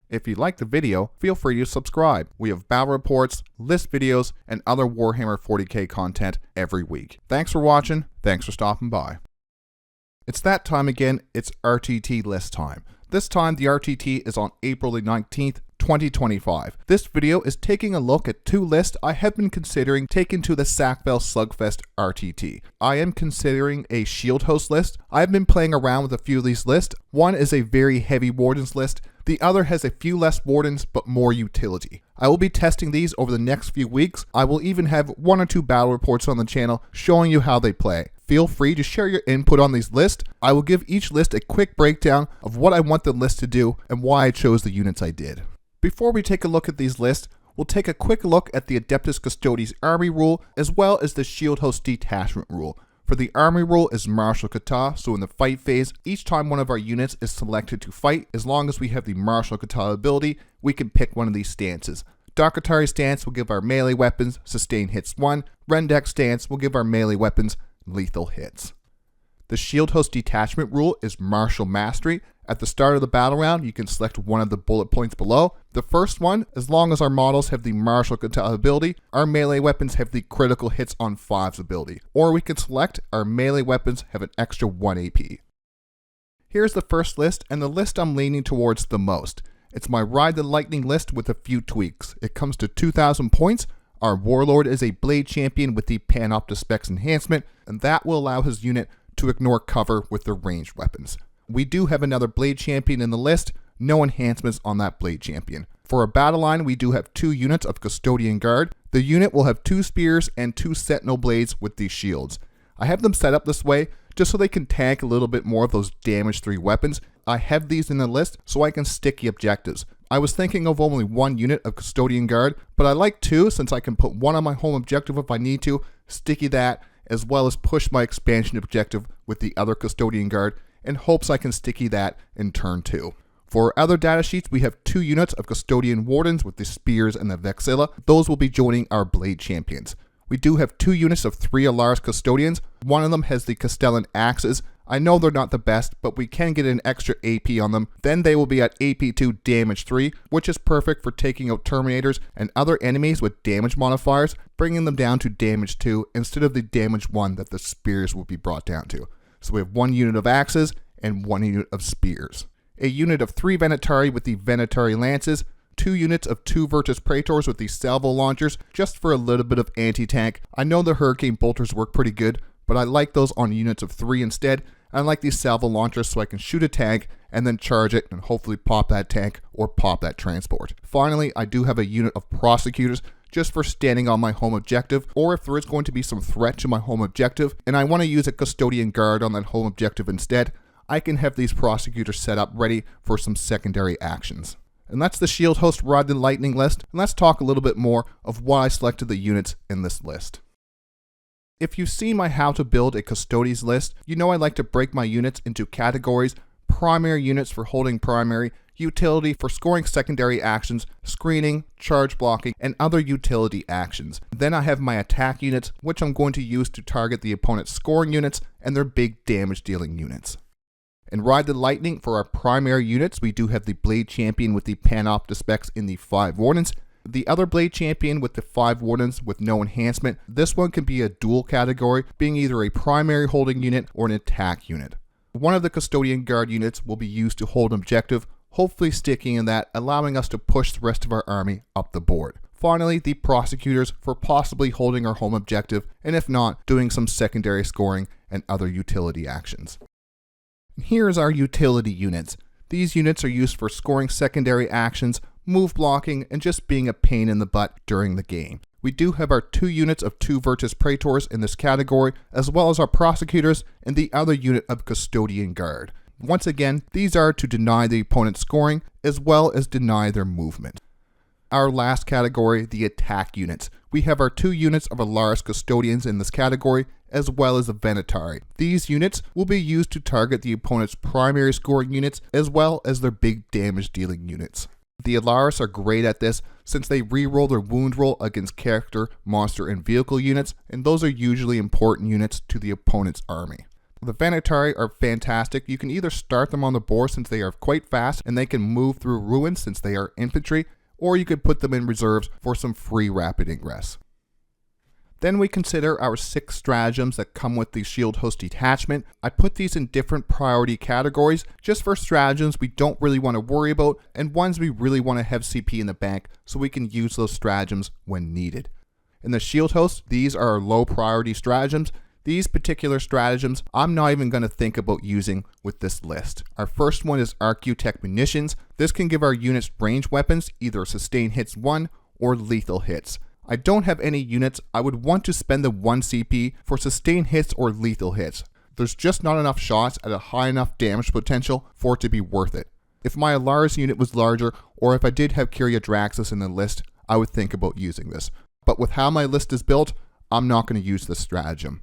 If you liked the video, feel free to subscribe. We have battle reports, list videos, and other Warhammer 40K content every week. Thanks for watching, thanks for stopping by. It's that time again, it's RTT list time. This time the RTT is on April the 19th, 2025. This video is taking a look at two lists I have been considering taking to the Sackville Slugfest RTT. I am considering a Shield Host list. I have been playing around with a few of these lists. One is a very heavy Wardens list. The other has a few less Wardens but more utility. I will be testing these over the next few weeks. I will even have 1 or 2 battle reports on the channel showing you how they play. Feel free to share your input on these lists. I will give each list a quick breakdown of what I want the list to do and why I chose the units I did. Before we take a look at these lists, we'll take a quick look at the Adeptus Custodes Army rule as well as the Shield Host Detachment rule. For the Army rule is Martial Kata, so in the fight phase, each time one of our units is selected to fight, as long as we have the Martial Kata ability, we can pick one of these stances. Darkatari stance will give our melee weapons sustain hits 1, Rendex stance will give our melee weapons lethal hits. The Shield Host Detachment rule is Martial Mastery. At the start of the battle round, you can select one of the bullet points below. The first one, as long as our models have the Martial Kata ability, our melee weapons have the critical hits on 5's ability. Or we can select our melee weapons have an extra 1 AP. Here's the first list, and the list I'm leaning towards the most. It's my Ride the Lightning list with a few tweaks. It comes to 2,000 points. Our Warlord is a Blade Champion with the Panoptus Specs enhancement, and that will allow his unit to ignore cover with their ranged weapons. We do have another Blade Champion in the list, no enhancements on that Blade Champion. For our battle line, we do have 2 units of Custodian Guard. The unit will have 2 spears and 2 Sentinel Blades with these shields. I have them set up this way just so they can tank a little bit more of those damage 3 weapons. I have these in the list so I can sticky objectives. I was thinking of only 1 unit of Custodian Guard, but I like 2 since I can put 1 on my home objective if I need to, sticky that, as well as push my expansion objective with the other Custodian Guard in hopes I can sticky that in turn 2. For other data sheets, we have 2 units of Custodian Wardens with the Spears and the Vexilla. Those will be joining our Blade Champions. We do have 2 units of 3 Alaris Custodians. One of them has the Castellan Axes. I know they're not the best, but we can get an extra AP on them. Then they will be at AP 2 damage 3, which is perfect for taking out Terminators and other enemies with damage modifiers, bringing them down to damage 2 instead of the damage 1 that the Spears will be brought down to. So we have 1 unit of Axes and 1 unit of Spears. A unit of 3 Venatari with the Venatari Lances, 2 units of 2 Virtus Praetors with the Salvo Launchers, just for a little bit of anti-tank. I know the Hurricane Bolters work pretty good, but I like those on units of 3 instead. I like these Salvo Launchers so I can shoot a tank and then charge it and hopefully pop that tank or pop that transport. Finally, I do have a unit of Prosecutors just for standing on my home objective, or if there is going to be some threat to my home objective and I want to use a Custodian Guard on that home objective instead, I can have these Prosecutors set up ready for some secondary actions. And that's the Shield Host Ride the Lightning list, and let's talk a little bit more of why I selected the units in this list. If you've seen my How to Build a Custodes list, you know I like to break my units into categories: primary units for holding primary, utility for scoring secondary actions, screening, charge blocking, and other utility actions. Then I have my attack units, which I'm going to use to target the opponent's scoring units and their big damage dealing units. In Ride the Lightning, for our primary units, we do have the Blade Champion with the Panoptus Specs in the 5 Wardens. The other Blade Champion with the 5 Wardens with no enhancement. This one can be a dual category, being either a primary holding unit or an attack unit. One of the Custodian Guard units will be used to hold an objective, hopefully sticking in that, allowing us to push the rest of our army up the board. Finally, the Prosecutors for possibly holding our home objective, and if not, doing some secondary scoring and other utility actions. Here is our utility units. These units are used for scoring secondary actions, move blocking, and just being a pain in the butt during the game. We do have our 2 units of 2 Virtus Praetors in this category, as well as our Prosecutors and the other unit of Custodian Guard. Once again, these are to deny the opponent's scoring, as well as deny their movement. Our last category, the attack units. We have our 2 units of Alaris Custodians in this category, as well as the Venatari. These units will be used to target the opponent's primary scoring units, as well as their big damage dealing units. The Alaris are great at this since they reroll their wound roll against character, monster, and vehicle units, and those are usually important units to the opponent's army. The Venatari are fantastic. You can either start them on the board since they are quite fast and they can move through ruins since they are infantry, or you could put them in reserves for some free rapid ingress. Then we consider our 6 stratagems that come with the Shield Host detachment. I put these in different priority categories just for stratagems we don't really want to worry about and ones we really want to have CP in the bank so we can use those stratagems when needed. In the Shield Host, these are our low priority stratagems. These particular stratagems I'm not even going to think about using with this list. Our first one is Arcutech Munitions. This can give our units ranged weapons, either sustain hits 1 or lethal hits. I don't have any units I would want to spend the 1 CP for sustained hits or lethal hits. There's just not enough shots at a high enough damage potential for it to be worth it. If my Alaris unit was larger, or if I did have Kyria Draxus in the list, I would think about using this. But with how my list is built, I'm not going to use this stratagem.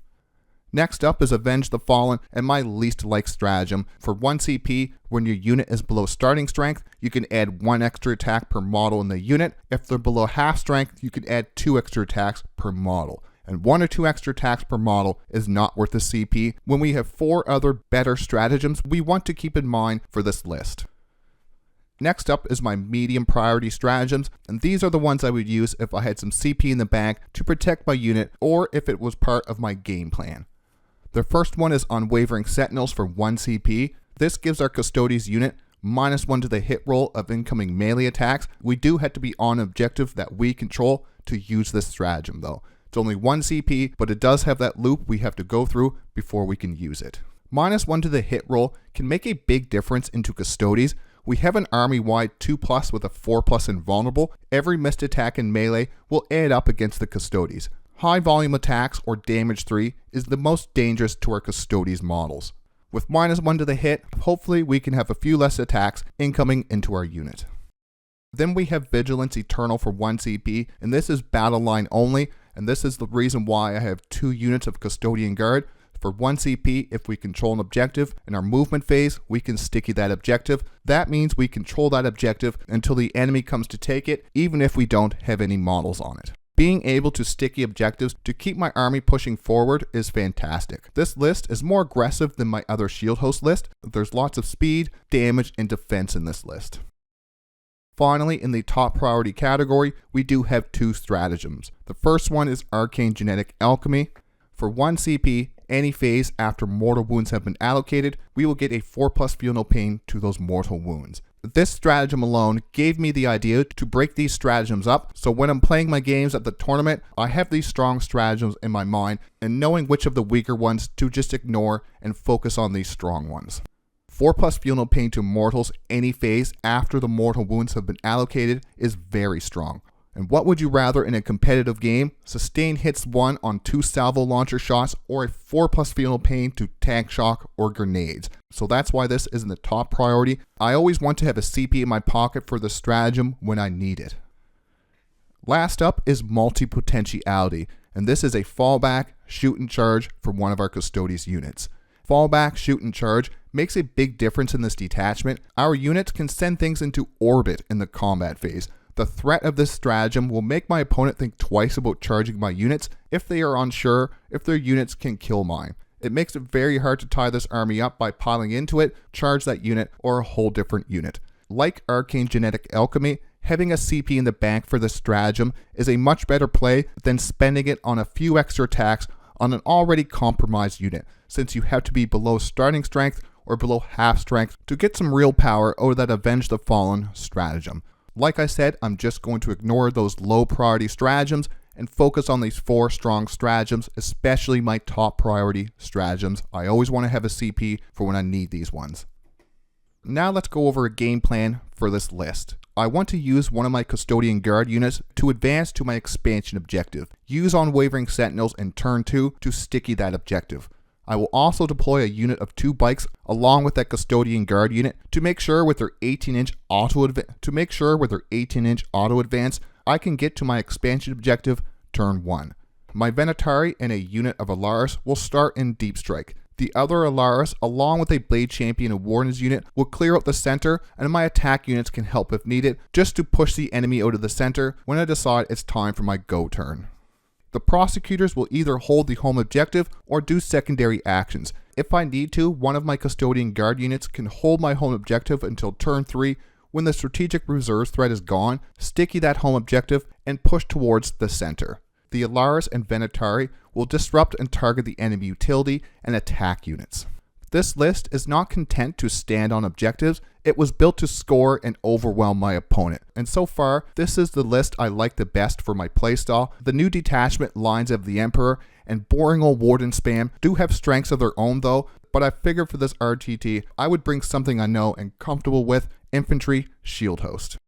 Next up is Avenge the Fallen, and my least liked stratagem. For 1 CP, when your unit is below starting strength, you can add 1 extra attack per model in the unit. If they're below half strength, you can add 2 extra attacks per model. And 1 or 2 extra attacks per model is not worth the CP when we have 4 other better stratagems we want to keep in mind for this list. Next up is my medium priority stratagems, and these are the ones I would use if I had some CP in the bank to protect my unit or if it was part of my game plan. The first one is Unwavering Sentinels for 1 CP. This gives our Custodes unit -1 to the hit roll of incoming melee attacks. We do have to be on objective that we control to use this stratagem though. It's only 1 CP, but it does have that loop we have to go through before we can use it. -1 to the hit roll can make a big difference into Custodes. We have an army-wide 2+ with a 4+ invulnerable. Every missed attack in melee will add up against the Custodes. High volume attacks or damage 3 is the most dangerous to our Custodes models. With -1 to the hit, hopefully we can have a few less attacks incoming into our unit. Then we have Vigilance Eternal for 1 CP, and this is battle line only, and this is the reason why I have 2 units of Custodian Guard. For 1 CP, if we control an objective in our movement phase, we can sticky that objective. That means we control that objective until the enemy comes to take it, even if we don't have any models on it. Being able to sticky objectives to keep my army pushing forward is fantastic. This list is more aggressive than my other Shield Host list. There's lots of speed, damage, and defense in this list. Finally, in the top priority category, we do have 2 stratagems. The first one is Arcane Genetic Alchemy. For 1 CP, any phase after mortal wounds have been allocated, we will get a 4+ feel no pain to those mortal wounds. This stratagem alone gave me the idea to break these stratagems up, so when I'm playing my games at the tournament, I have these strong stratagems in my mind, and knowing which of the weaker ones to just ignore and focus on these strong ones. 4+ feel no pain to mortals any phase after the mortal wounds have been allocated is very strong. And what would you rather in a competitive game? Sustain hits 1 on 2 salvo launcher shots, or a 4+ feel no pain to tank shock or grenades. So that's why this isn't the top priority. I always want to have a CP in my pocket for the stratagem when I need it. Last up is Multi-Potentiality, and this is a fallback, shoot and charge for one of our Custodes units. Fallback, shoot and charge makes a big difference in this detachment. Our units can send things into orbit in the combat phase. The threat of this stratagem will make my opponent think twice about charging my units if they are unsure if their units can kill mine. It makes it very hard to tie this army up by piling into it, charge that unit, or a whole different unit. Like Arcane Genetic Alchemy, having a CP in the bank for this stratagem is a much better play than spending it on a few extra attacks on an already compromised unit, since you have to be below starting strength or below half strength to get some real power out of that Avenge the Fallen stratagem. Like I said, I'm just going to ignore those low priority stratagems and focus on these 4 strong stratagems, especially my top priority stratagems. I always want to have a CP for when I need these ones. Now let's go over a game plan for this list. I want to use one of my Custodian Guard units to advance to my expansion objective. Use Unwavering Sentinels in turn 2 to sticky that objective. I will also deploy a unit of 2 bikes along with that Custodian Guard unit to make sure with their 18-inch auto advance, I can get to my expansion objective turn 1. My Venatari and a unit of Alaris will start in Deep Strike. The other Alaris, along with a Blade Champion and Wardens unit, will clear out the center, and my attack units can help if needed, just to push the enemy out of the center when I decide it's time for my go turn. The Prosecutors will either hold the home objective or do secondary actions. If I need to, one of my Custodian Guard units can hold my home objective until turn 3. When the Strategic Reserves threat is gone, sticky that home objective and push towards the center. The Alaris and Venatari will disrupt and target the enemy utility and attack units. This list is not content to stand on objectives, it was built to score and overwhelm my opponent. And so far, this is the list I like the best for my playstyle. The new Detachment, Lines of the Emperor, and boring old Warden spam do have strengths of their own though, but I figured for this RTT, I would bring something I know and comfortable with, Infantry Shield Host.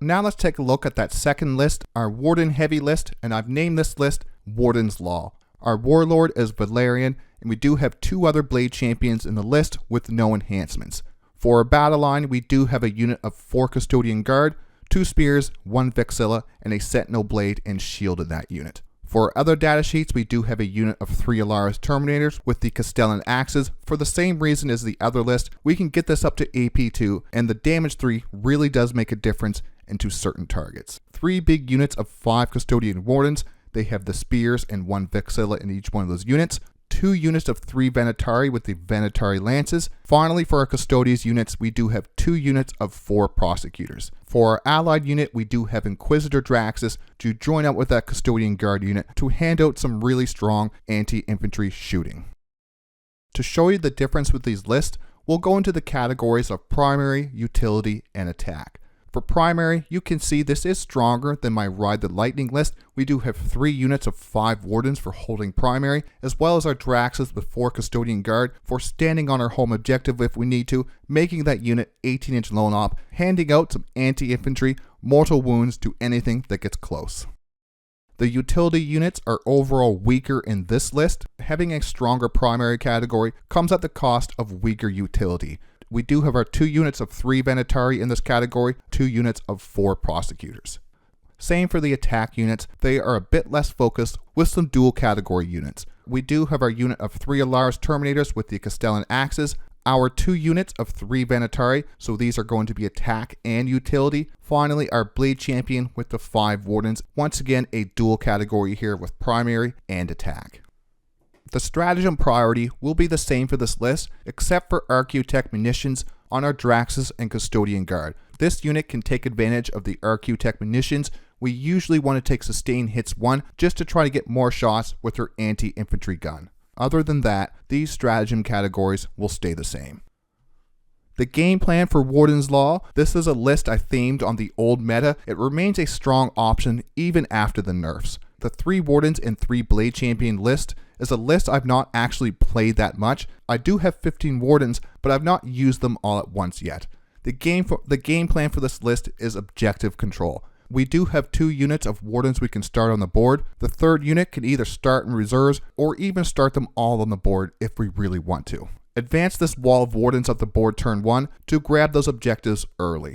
Now let's take a look at that second list, our Warden heavy list, and I've named this list Wardens Law. Our Warlord is Valerian, and we do have 2 other Blade Champions in the list with no enhancements. For our battle line, we do have a unit of 4 Custodian Guard, 2 Spears, 1 Vexilla, and a Sentinel Blade and Shield in that unit. For our other data sheets, we do have a unit of 3 Alaris Terminators with the Castellan Axes. For the same reason as the other list, we can get this up to AP2, and the damage 3 really does make a difference into certain targets. 3 big units of 5 Custodian Wardens. They have the Spears and 1 Vexilla in each one of those units. 2 units of 3 Venatari with the Venatari Lances. Finally, for our Custodes units, we do have 2 units of 4 Prosecutors. For our allied unit, we do have Inquisitor Draxus to join up with that Custodian Guard unit to hand out some really strong anti-infantry shooting. To show you the difference with these lists, we'll go into the categories of primary, utility, and attack. For primary, you can see this is stronger than my Ride the Lightning list. We do have 3 units of 5 Wardens for holding primary, as well as our Draxus with 4 Custodian Guard for standing on our home objective if we need to, making that unit 18-inch lone op, handing out some anti-infantry, mortal wounds to anything that gets close. The utility units are overall weaker in this list. Having a stronger primary category comes at the cost of weaker utility. We do have our 2 units of 3 Venatari in this category, 2 units of 4 Prosecutors. Same for the attack units, they are a bit less focused with some dual category units. We do have our unit of 3 Alaris Terminators with the Castellan Axes, our 2 units of 3 Venatari, so these are going to be attack and utility. Finally, our Blade Champion with the 5 Wardens, once again a dual category here with primary and attack. The Stratagem Priority will be the same for this list, except for Archaeotech munitions on our Draxus and Custodian Guard. This unit can take advantage of the Archaeotech munitions. We usually want to take Sustain Hits 1 just to try to get more shots with her anti-infantry gun. Other than that, these stratagem categories will stay the same. The game plan for Wardens Law, this is a list I themed on the old meta. It remains a strong option even after the nerfs. The 3 Wardens and 3 Blade Champion list is a list I've not actually played that much. I do have 15 Wardens, but I've not used them all at once yet. The game plan for this list is objective control. We do have 2 units of Wardens we can start on the board. The 3rd unit can either start in reserves or even start them all on the board if we really want to. Advance this wall of Wardens up the board turn 1 to grab those objectives early.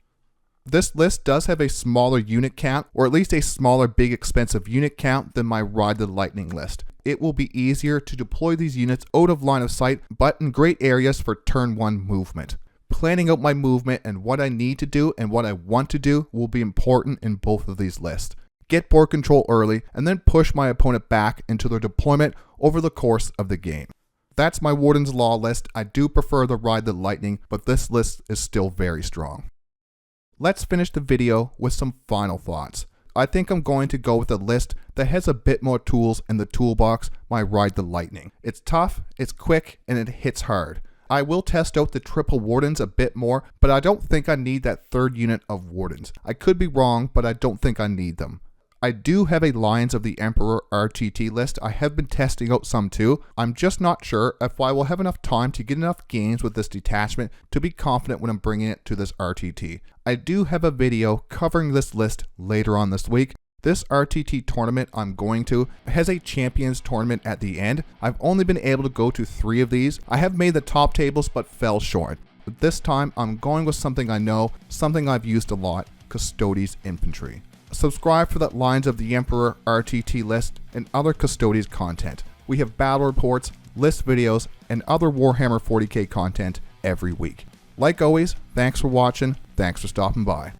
This list does have a smaller unit count, or at least a smaller big expensive unit count than my Ride the Lightning list. It will be easier to deploy these units out of line of sight, but in great areas for turn 1 movement. Planning out my movement and what I need to do and what I want to do will be important in both of these lists. Get board control early, and then push my opponent back into their deployment over the course of the game. That's my Wardens Law list. I do prefer the Ride the Lightning, but this list is still very strong. Let's finish the video with some final thoughts. I think I'm going to go with a list that has a bit more tools in the toolbox, my Ride the Lightning. It's tough, it's quick, and it hits hard. I will test out the triple Wardens a bit more, but I don't think I need that 3rd unit of Wardens. I could be wrong, but I don't think I need them. I do have a Lions of the Emperor RTT list. I have been testing out some too. I'm just not sure if I will have enough time to get enough games with this detachment to be confident when I'm bringing it to this RTT. I do have a video covering this list later on this week. This RTT tournament I'm going to has a champions tournament at the end. I've only been able to go to 3 of these. I have made the top tables but fell short. But this time I'm going with something I know, something I've used a lot, Custodes Infantry. Subscribe for that Lines of the Emperor RTT list and other Custodes content. We have battle reports, list videos, and other Warhammer 40K content every week. Like always, thanks for watching, thanks for stopping by.